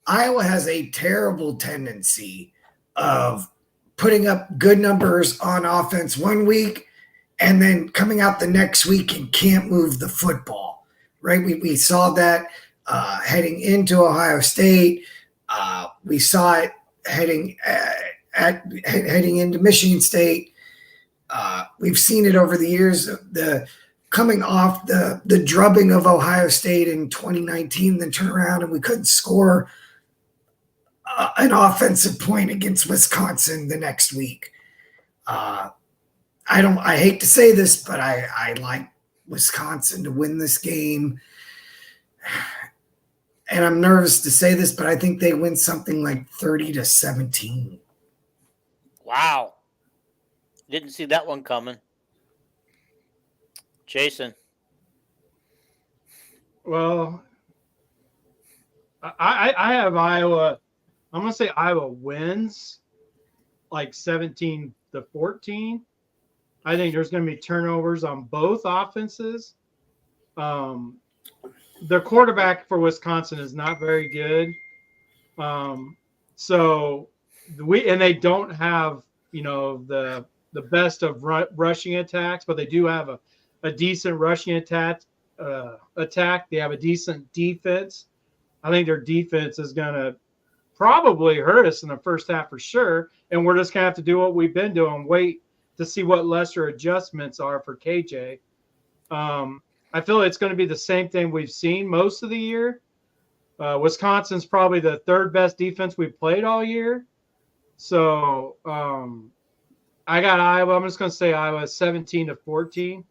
Iowa has a terrible tendency of putting up good numbers on offense one week and then coming out the next week and can't move the football, right? We saw that heading into Ohio State. We saw it heading into Michigan State. We've seen it over the years. Coming off the drubbing of Ohio State in 2019, then turn around and we couldn't score an offensive point against Wisconsin the next week. I hate to say this, but I like Wisconsin to win this game. And I'm nervous to say this, but I think they win something like 30-17. Wow. Didn't see that one coming. Jason. Well, I have Iowa. I'm going to say Iowa wins like 17-14. I think there's going to be turnovers on both offenses. The quarterback for Wisconsin is not very good. So they don't have, the best of rushing attacks, but they do have a decent rushing attack. They have a decent defense. I think their defense is going to probably hurt us in the first half for sure. And we're just going to have to do what we've been doing, wait to see what lesser adjustments are for KJ. I feel it's going to be the same thing we've seen most of the year. Wisconsin's probably the third best defense we've played all year. So I got Iowa. I'm just going to say Iowa 17-14.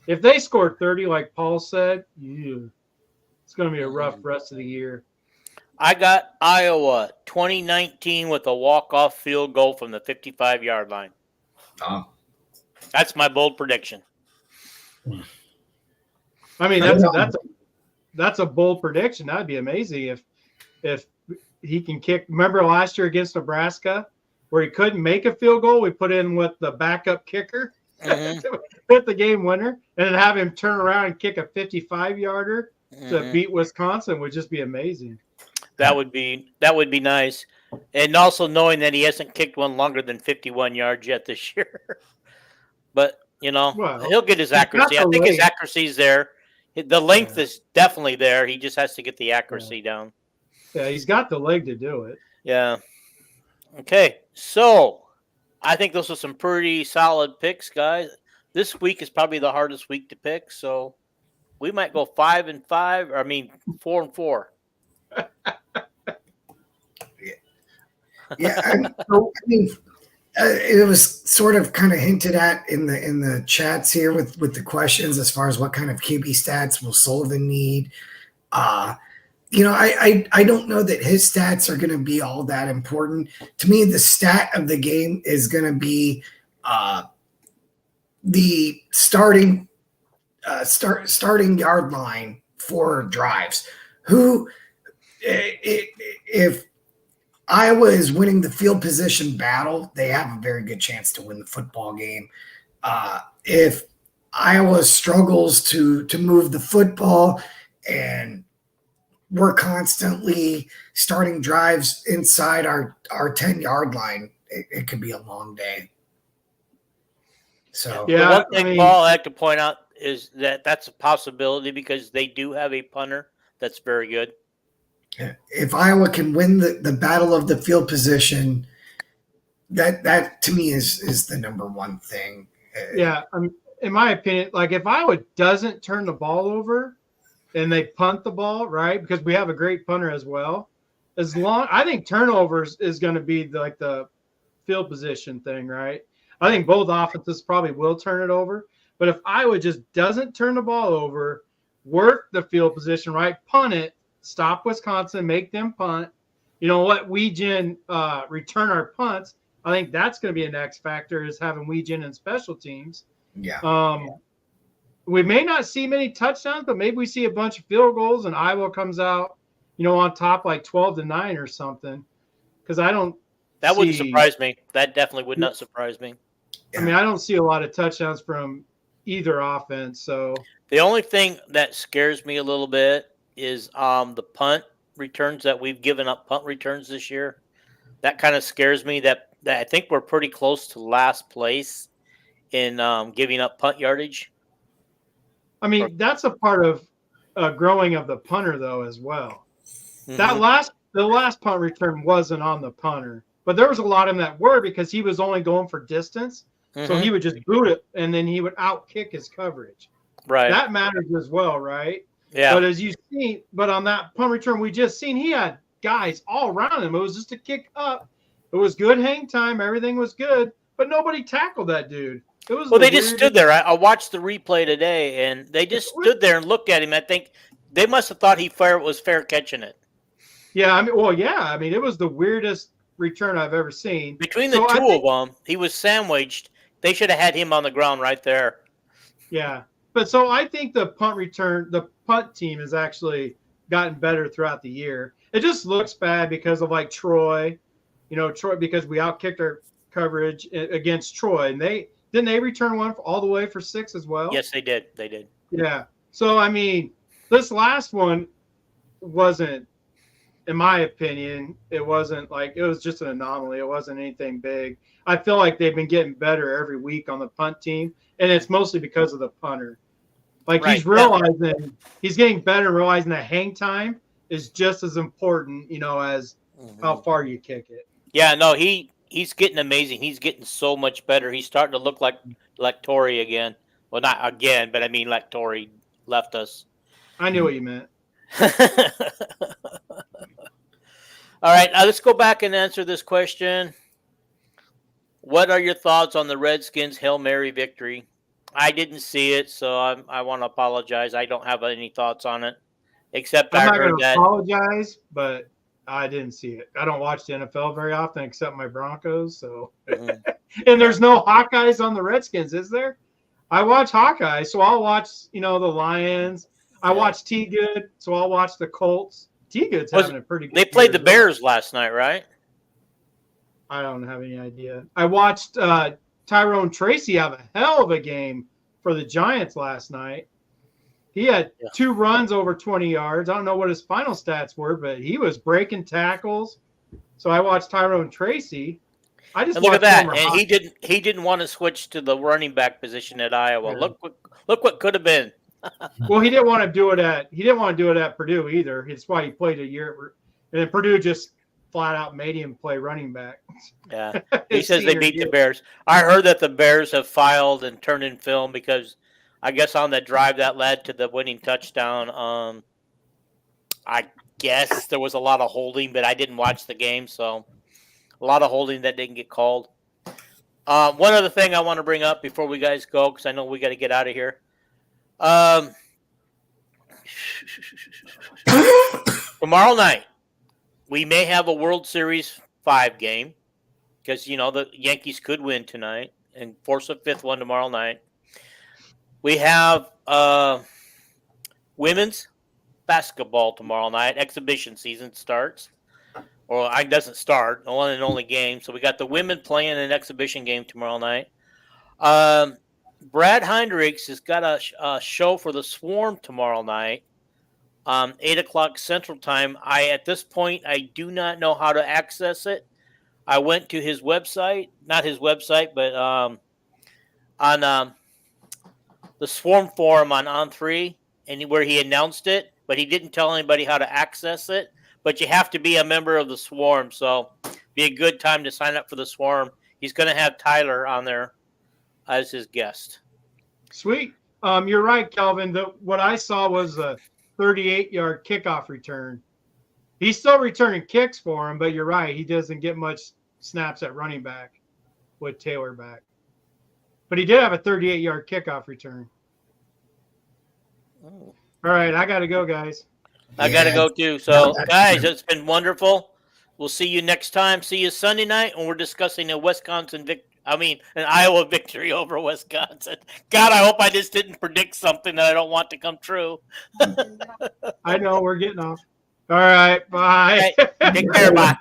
If they score 30, like Paul said, it's going to be a rough rest of the year. I got Iowa 2019 with a walk-off field goal from the 55-yard line. Oh. That's my bold prediction. I mean, that's a bold prediction. That'd be amazing if he can kick. Remember last year against Nebraska where he couldn't make a field goal? We put in with the backup kicker to hit the game winner, and then have him turn around and kick a 55-yarder to beat Wisconsin would just be amazing. That would be nice. And also knowing that he hasn't kicked one longer than 51 yards yet this year. But, he'll get his accuracy. I think his accuracy is there. The length is definitely there. He just has to get the accuracy down. Yeah, he's got the leg to do it. Yeah. Okay, so I think those are some pretty solid picks, guys. This week is probably the hardest week to pick, so we might go 5-5. 4-4. Yeah, it was sort of kind of hinted at in the chats here with the questions as far as what kind of QB stats will Sullivan need. I don't know that his stats are going to be all that important. To me, the stat of the game is going to be the starting yard line for drives. If Iowa is winning the field position battle, they have a very good chance to win the football game. If Iowa struggles to move the football and we're constantly starting drives inside our 10-yard line, it could be a long day. So Paul, I like to point out, is that's a possibility because they do have a punter that's very good. If Iowa can win the battle of the field position, that to me is the number one thing. Yeah, in my opinion, like if Iowa doesn't turn the ball over and they punt the ball, right? Because we have a great punter as well. I think turnovers is going to be the field position thing, right? I think both offenses probably will turn it over. But if Iowa just doesn't turn the ball over, work the field position, right? Punt it, stop Wisconsin, make them punt. Let Weegen return our punts. I think that's going to be an X factor is having Weegen in special teams. Yeah. We may not see many touchdowns, but maybe we see a bunch of field goals and Iowa comes out, on top like 12-9 or something. Because I don't. That wouldn't surprise me. That definitely would not surprise me. I mean, I don't see a lot of touchdowns from either offense. So the only thing that scares me a little bit is the punt returns that we've given up punt returns this year. That kind of scares me that I think we're pretty close to last place in giving up punt yardage. I mean, that's a part of growing of the punter though as well. Mm-hmm. The last punt return wasn't on the punter, but there was a lot of them that were because he was only going for distance. Mm-hmm. So he would just boot it and then he would outkick his coverage. Right. That matters as well, right? Yeah. But on that punt return we just seen, he had guys all around him. It was just a kick up. It was good hang time. Everything was good, but nobody tackled that dude. They just stood there. I watched the replay today, and they just stood there and looked at him. I think they must have thought he was fair catching it. Yeah, I mean, it was the weirdest return I've ever seen. Between the two of them, he was sandwiched. They should have had him on the ground right there. Yeah, but so I think the punt team has actually gotten better throughout the year. It just looks bad because of like Troy, because we outkicked our coverage against Troy, and didn't they return one all the way for 6 as well? Yes, they did. They did. Yeah. So I mean, this last one wasn't, in my opinion, it was just an anomaly. It wasn't anything big. I feel like they've been getting better every week on the punt team, and it's mostly because of the punter. Like right. He's getting better and realizing that hang time is just as important, as how far you kick it. Yeah, no, he's getting amazing. He's getting so much better. He's starting to look like Tory again. Well, not again, but I mean like Tory left us. I knew what you meant. All right, let's go back and answer this question. What are your thoughts on the Redskins' Hail Mary victory? I didn't see it, so I want to apologize. I don't have any thoughts on it, except I'm I heard that. Apologize, but I didn't see it. I don't watch the NFL very often, except my Broncos. So, and there's no Hawkeyes on the Redskins, is there? I watch Hawkeyes, so I'll watch the Lions. I watch T Good, so I'll watch the Colts. T Good's having a pretty good. They played the Bears last night, right? I don't have any idea. I watched Tyrone Tracy have a hell of a game for the Giants last night. He had 2 runs over 20 yards. I don't know what his final stats were, but he was breaking tackles. So I watched Tyrone Tracy. Look at that, and he didn't want to switch to the running back position at Iowa. Yeah. Look what could have been. Well, he didn't want to do it at Purdue either. It's why he played a year, and then Purdue just flat out made him play running back. Yeah, he says they beat the Bears. I heard that the Bears have filed and turned in film because I guess on that drive that led to the winning touchdown, I guess there was a lot of holding, but I didn't watch the game, so a lot of holding that didn't get called. One other thing I want to bring up before we guys go, because I know we got to get out of here. Tomorrow night, we may have a World Series 5 game because, the Yankees could win tonight and force a 5th one tomorrow night. We have women's basketball tomorrow night. Exhibition season starts. Or it doesn't start. One and only game. So we got the women playing an exhibition game tomorrow night. Brad Heinrichs has got a show for the Swarm tomorrow night, 8 o'clock Central Time. At this point, I do not know how to access it. I went to his website, not his website, but on the Swarm forum on On3, and where he announced it, but he didn't tell anybody how to access it. But you have to be a member of the Swarm, so be a good time to sign up for the Swarm. He's going to have Tyler on there as his guest. Sweet. You're right, Kelvin. What I saw was a 38-yard kickoff return. He's still returning kicks for him, but you're right. He doesn't get much snaps at running back with Taylor back. But he did have a 38-yard kickoff return. Oh. All right, I got to go, guys. I got to go too. So, guys, it's been wonderful. We'll see you next time. See you Sunday night when we're discussing a an Iowa victory over Wisconsin. God, I hope I just didn't predict something that I don't want to come true. I know, we're getting off. All right, bye. Take care, bye.